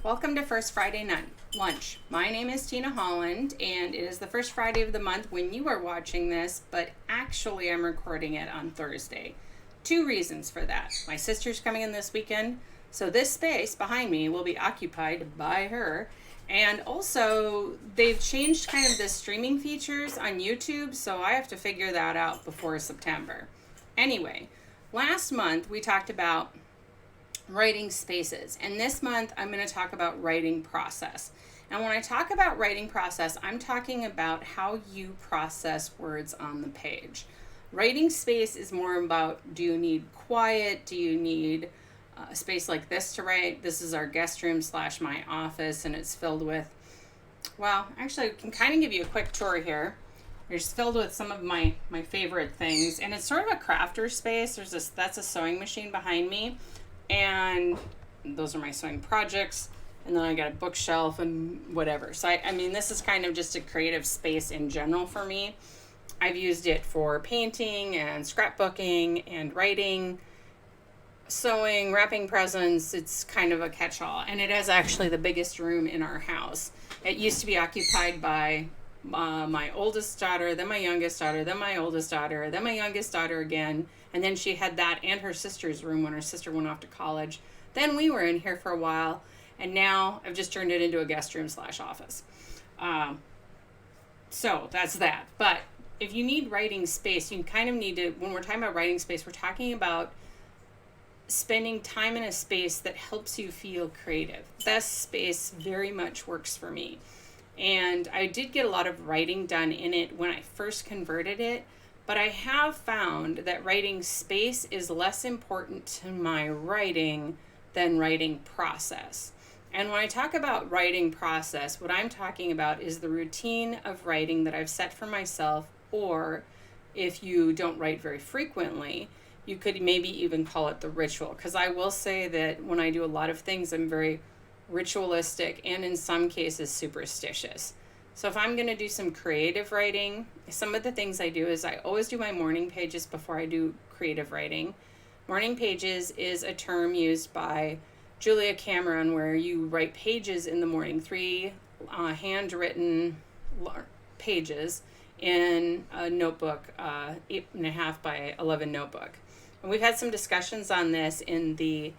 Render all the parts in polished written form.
Welcome to First Friday Lunch. My name is Tina Holland, and it is the first Friday of the month when you are watching this, but actually I'm recording it on Thursday. Two reasons for that. My sister's coming in this weekend, so this space behind me will be occupied by her. And also, they've changed kind of the streaming features on YouTube, so I have to figure that out before September. Anyway, last month we talked about writing spaces, and this month I'm going to talk about writing process. And when I talk about writing process, I'm talking about how you process words on the page. Writing space is more about, do you need quiet? Do you need a space like this to write? This is our guest room / my office, and it's filled with, well, actually I can kind of give you a quick tour here. It's filled with some of my favorite things, and it's sort of a crafter space. That's a sewing machine behind me, and those are my sewing projects, and then I got a bookshelf and whatever. So I mean, this is kind of just a creative space in general for me. I've used it for painting and scrapbooking and writing, sewing, wrapping presents. It's kind of a catch-all, and it is actually the biggest room in our house. It used to be occupied by my oldest daughter, then my youngest daughter, then my oldest daughter, then my youngest daughter again, and then she had that and her sister's room when her sister went off to college. Then we were in here for a while, and now I've just turned it into a guest room / office. So that's that. But if you need writing space, you kind of need to, when we're talking about writing space, we're talking about spending time in a space that helps you feel creative. This space very much works for me. And I did get a lot of writing done in it when I first converted it, but I have found that writing space is less important to my writing than writing process. And when I talk about writing process, what I'm talking about is the routine of writing that I've set for myself, or if you don't write very frequently, you could maybe even call it the ritual. Because I will say that when I do a lot of things, I'm very ritualistic and in some cases superstitious. So if I'm going to do some creative writing, some of the things I do is I always do my morning pages before I do creative writing. Morning pages is a term used by Julia Cameron where you write pages in the morning, 3 handwritten pages in a notebook, 8.5 by 11 notebook. And we've had some discussions on this in the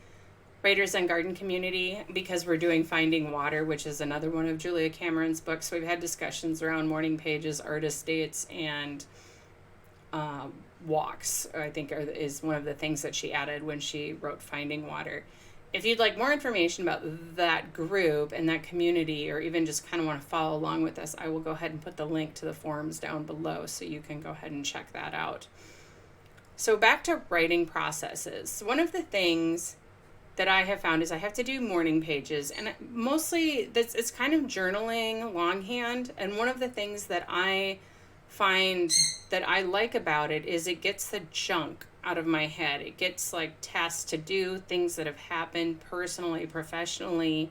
Writers and Garden community because we're doing Finding Water, which is another one of Julia Cameron's books. So we've had discussions around morning pages, artist dates, and walks, I think is one of the things that she added when she wrote Finding Water. If you'd like more information about that group and that community, or even just kind of want to follow along with us, I will go ahead and put the link to the forums down below so you can go ahead and check that out. So back to writing processes. One of the things that I have found is I have to do morning pages, and mostly it's kind of journaling longhand. And one of the things that I find that I like about it is it gets the junk out of my head. It gets like tasks to do, things that have happened personally, professionally.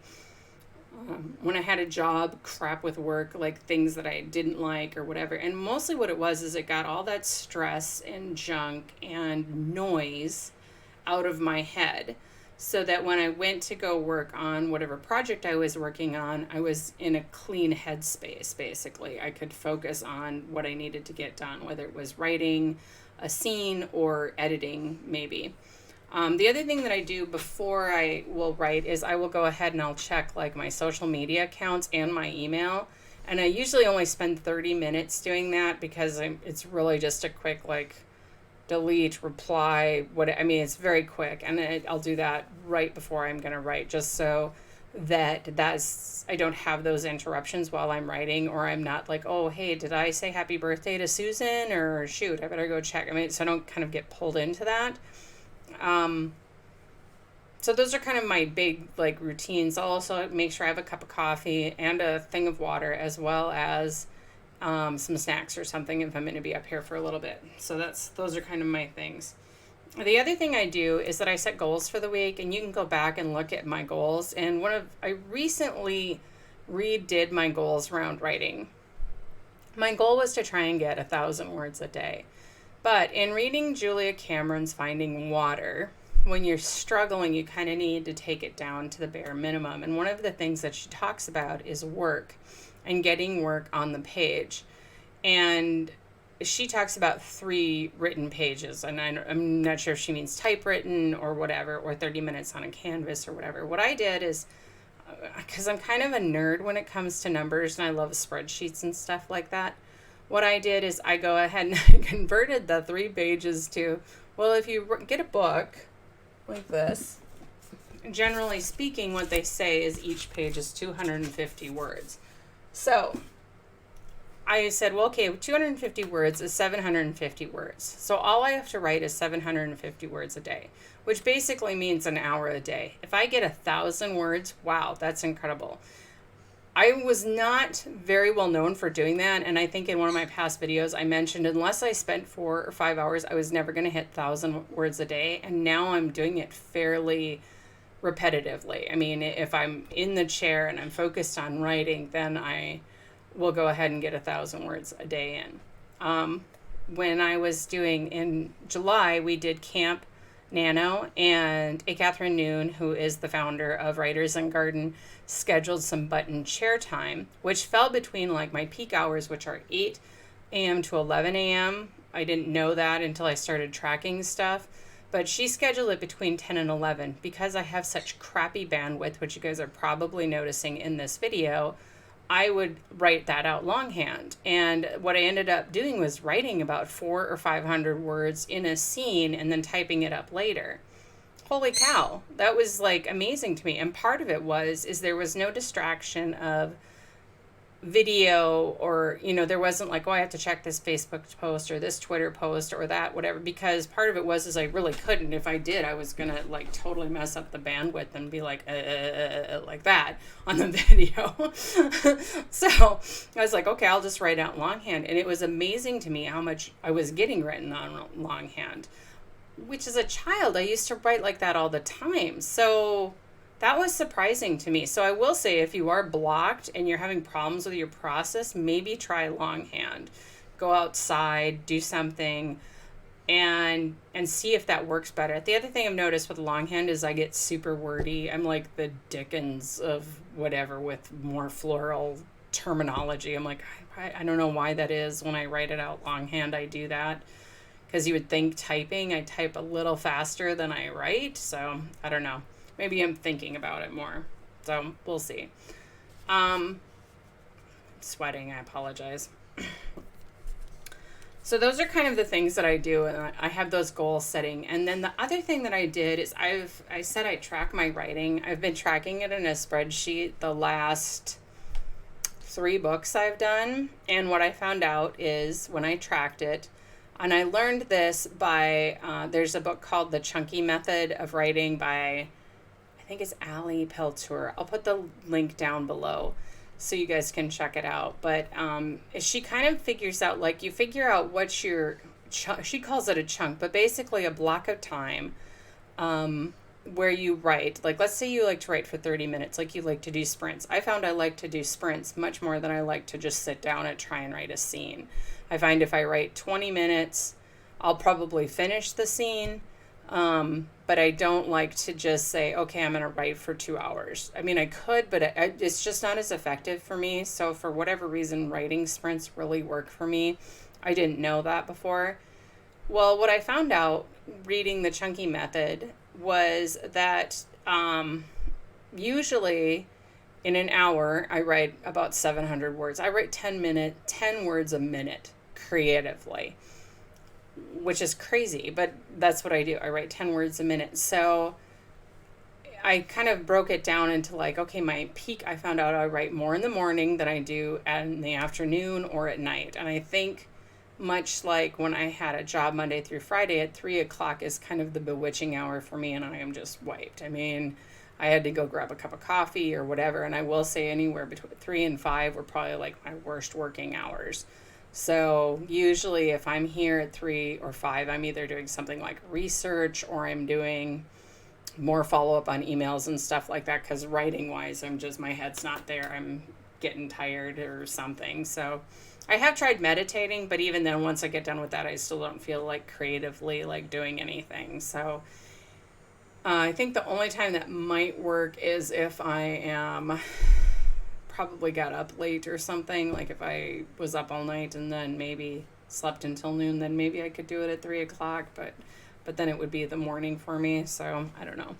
When I had a job, crap with work, like things that I didn't like or whatever. And mostly what it was is it got all that stress and junk and noise out of my head, so that when I went to go work on whatever project I was working on, I was in a clean headspace, basically. I could focus on what I needed to get done, whether it was writing a scene or editing, maybe. The other thing that I do before I will write is I will go ahead and I'll check like my social media accounts and my email. And I usually only spend 30 minutes doing that because it's really just a quick like delete, reply, it's very quick, and I'll do that right before I'm going to write, just so that I don't have those interruptions while I'm writing, or I'm not like, oh, hey, did I say happy birthday to Susan, or shoot, I better go check. So I don't kind of get pulled into that. So those are kind of my big like routines. I'll also make sure I have a cup of coffee and a thing of water, as well as some snacks or something if I'm going to be up here for a little bit. So those are kind of my things. The other thing I do is that I set goals for the week, and you can go back and look at my goals. And I recently redid my goals around writing. My goal was to try and get 1,000 words a day. But in reading Julia Cameron's Finding Water, when you're struggling, you kind of need to take it down to the bare minimum. And one of the things that she talks about is work and getting work on the page. And she talks about 3 written pages, and I'm not sure if she means typewritten or whatever, or 30 minutes on a canvas or whatever. What I did is, because I'm kind of a nerd when it comes to numbers and I love spreadsheets and stuff like that, what I did is I go ahead and I converted the 3 pages to, well, if you get a book like this, generally speaking, what they say is each page is 250 words. So I said, well, okay, 250 words is 750 words. So all I have to write is 750 words a day, which basically means an hour a day. If I get 1,000 words, wow, that's incredible. I was not very well known for doing that. And I think in one of my past videos, I mentioned unless I spent 4 or 5 hours, I was never going to hit 1,000 words a day. And now I'm doing it fairly repetitively. I mean, if I'm in the chair and I'm focused on writing, then I will go ahead and get 1,000 words a day in. When I was doing in July, we did Camp Nano, and A. Catherine Noon, who is the founder of Writers and Garden, scheduled some button chair time, which fell between like my peak hours, which are 8 a.m. to 11 a.m. I didn't know that until I started tracking stuff. But she scheduled it between 10 and 11 because I have such crappy bandwidth, which you guys are probably noticing in this video. I would write that out longhand. And what I ended up doing was writing about 400 or 500 words in a scene and then typing it up later. Holy cow, that was like amazing to me. And part of it is there was no distraction of video, or there wasn't like, oh, I have to check this Facebook post or this Twitter post or that whatever, because part of it is I really couldn't. If I did, I was gonna like totally mess up the bandwidth and be like that on the video. So I was like, okay, I'll just write out longhand. And it was amazing to me how much I was getting written on longhand, which as a child I used to write like that all the time. So that was surprising to me. So I will say, if you are blocked and you're having problems with your process, maybe try longhand. Go outside, do something, and see if that works better. The other thing I've noticed with longhand is I get super wordy. I'm like the Dickens of whatever with more floral terminology. I'm like, I don't know why that is. When I write it out longhand, I do that. Because you would think typing, I type a little faster than I write. So I don't know. Maybe I'm thinking about it more. So we'll see. Sweating, I apologize. So those are kind of the things that I do. And I have those goal setting. And then the other thing that I did is I said I track my writing. I've been tracking it in a spreadsheet the last 3 books I've done. And what I found out is when I tracked it, and I learned this by, there's a book called The Chunky Method of Writing by, I think it's Ali Peltour. I'll put the link down below so you guys can check it out. But she kind of figures out, like, you figure out what's your, she calls it a chunk, but basically a block of time where you write. Like, let's say you like to write for 30 minutes, like you like to do sprints. I found I like to do sprints much more than I like to just sit down and try and write a scene. I find if I write 20 minutes, I'll probably finish the scene. But I don't like to just say, okay, I'm going to write for 2 hours. I mean, I could, but it's just not as effective for me. So for whatever reason, writing sprints really work for me. I didn't know that before. Well, what I found out reading The Chunky Method was that usually in an hour, I write about 700 words. I write 10 words a minute creatively, which is crazy, but that's what I do. I write 10 words a minute. So I kind of broke it down into like, okay, my peak, I found out I write more in the morning than I do in the afternoon or at night. And I think much like when I had a job Monday through Friday at 3 o'clock is kind of the bewitching hour for me, and I am just wiped. I mean, I had to go grab a cup of coffee or whatever, and I will say anywhere between 3 and 5 were probably like my worst working hours. So usually if I'm here at 3 or 5, I'm either doing something like research or I'm doing more follow-up on emails and stuff like that, because writing-wise, my head's not there. I'm getting tired or something. So I have tried meditating, but even then, once I get done with that, I still don't feel like creatively like doing anything. So I think the only time that might work is if I am probably got up late or something. Like if I was up all night and then maybe slept until noon, then maybe I could do it at 3 o'clock. But then it would be the morning for me. So I don't know.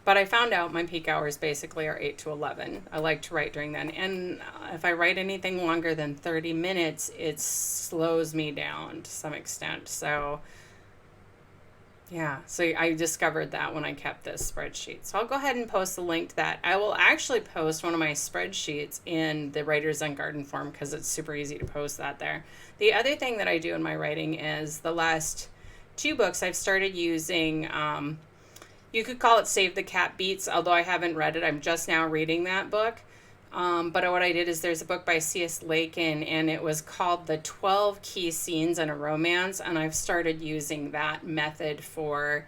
But I found out my peak hours basically are 8 to 11. I like to write during then. And if I write anything longer than 30 minutes, it slows me down to some extent. So yeah, so I discovered that when I kept this spreadsheet. So I'll go ahead and post the link to that. I will actually post one of my spreadsheets in the Writers on Garden form because it's super easy to post that there. The other thing that I do in my writing is the last 2 books I've started using, you could call it Save the Cat Beats, although I haven't read it. I'm just now reading that book. But what I did is there's a book by C.S. Lakin, and it was called The 12 Key Scenes in a Romance, and I've started using that method for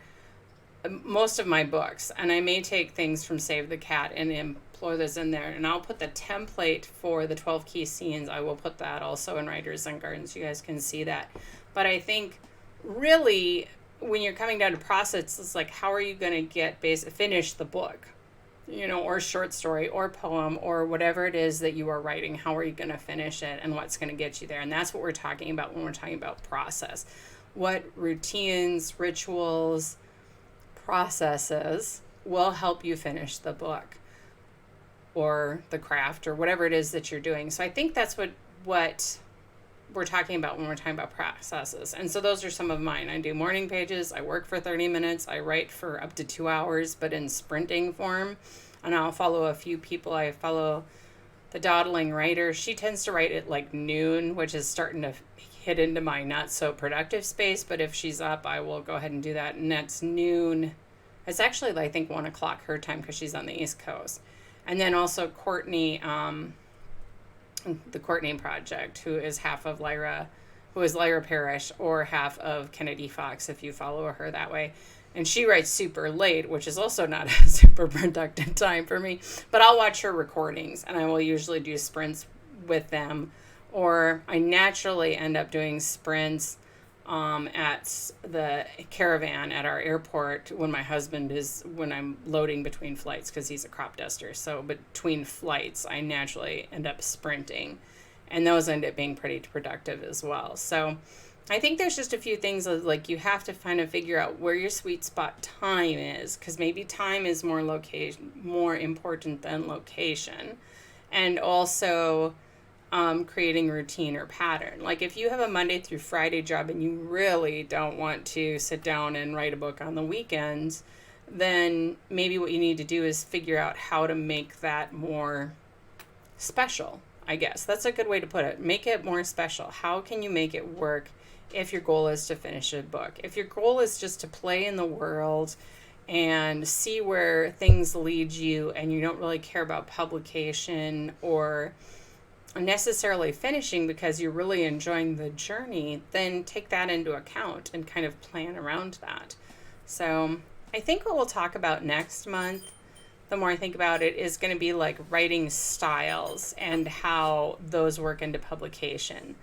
most of my books. And I may take things from Save the Cat and employ those in there, and I'll put the template for the 12 key scenes. I will put that also in Writers on Gardens. You guys can see that. But I think really when you're coming down to process, it's like, how are you going to finish the book? Or short story or poem or whatever it is that you are writing, how are you going to finish it and what's going to get you there? And that's what we're talking about when we're talking about process. What routines, rituals, processes will help you finish the book or the craft or whatever it is that you're doing. So I think that's what we're talking about when we're talking about processes. And so those are some of mine. I do morning pages. I work for 30 minutes. I write for up to 2 hours, but in sprinting form. And I'll follow a few people. I follow the Dawdling Writer. She tends to write at like noon, which is starting to hit into my not so productive space. But if she's up, I will go ahead and do that. And that's noon. It's actually, I think, 1 o'clock her time because she's on the East Coast. And then also Courtney, the Courtney Project, who is Lyra Parrish, or half of Kennedy Fox, if you follow her that way. And she writes super late, which is also not a super productive time for me. But I'll watch her recordings, and I will usually do sprints with them. Or I naturally end up doing sprints at the Caravan at our airport when I'm loading between flights, because he's a crop duster. So between flights, I naturally end up sprinting, and those end up being pretty productive as well. So I think there's just a few things like you have to kind of figure out where your sweet spot time is, because maybe time is more important than location. And also creating routine or pattern. Like if you have a Monday through Friday job and you really don't want to sit down and write a book on the weekends, then maybe what you need to do is figure out how to make that more special, I guess. That's a good way to put it. Make it more special. How can you make it work if your goal is to finish a book? If your goal is just to play in the world and see where things lead you, and you don't really care about publication or necessarily finishing because you're really enjoying the journey, then take that into account and kind of plan around that. So I think what we'll talk about next month, the more I think about it, is going to be like writing styles and how those work into publication,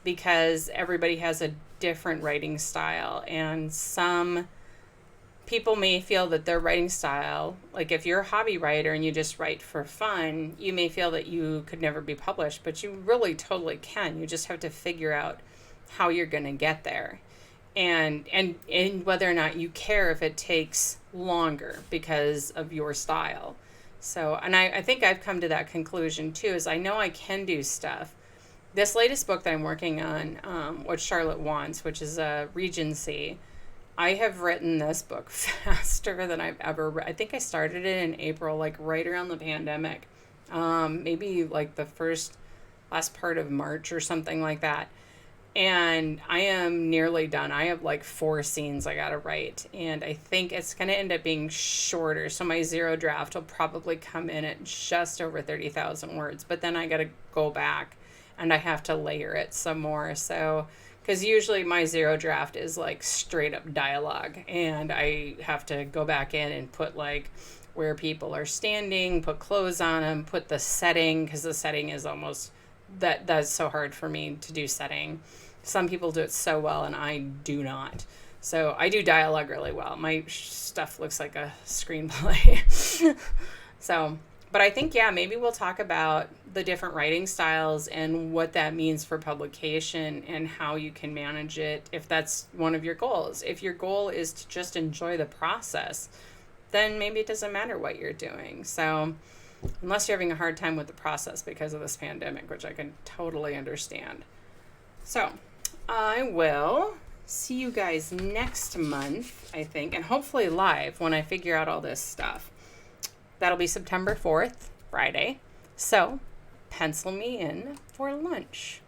because everybody has a different writing style, and some people may feel that their writing style, like if you're a hobby writer and you just write for fun, you may feel that you could never be published, but you really totally can. You just have to figure out how you're going to get there, and whether or not you care if it takes longer because of your style. So, and I think I've come to that conclusion too, is I know I can do stuff. This latest book that I'm working on, What Charlotte Wants, which is a Regency, I have written this book faster than I've ever read. I think I started it in April, like right around the pandemic. Maybe like the last part of March or something like that. And I am nearly done. I have like 4 scenes I got to write. And I think it's going to end up being shorter. So my 0 draft will probably come in at just over 30,000 words. But then I got to go back and I have to layer it some more. So, because usually my 0 draft is like straight up dialogue, and I have to go back in and put like where people are standing, put clothes on them, put the setting, because the setting is almost, that's so hard for me to do setting. Some people do it so well and I do not. So I do dialogue really well. My stuff looks like a screenplay. So, but I think, yeah, maybe we'll talk about the different writing styles and what that means for publication and how you can manage it if that's one of your goals. If your goal is to just enjoy the process, then maybe it doesn't matter what you're doing. So, unless you're having a hard time with the process because of this pandemic, which I can totally understand. So, I will see you guys next month, I think, and hopefully live when I figure out all this stuff. That'll be September 4th, Friday. So, pencil me in for lunch.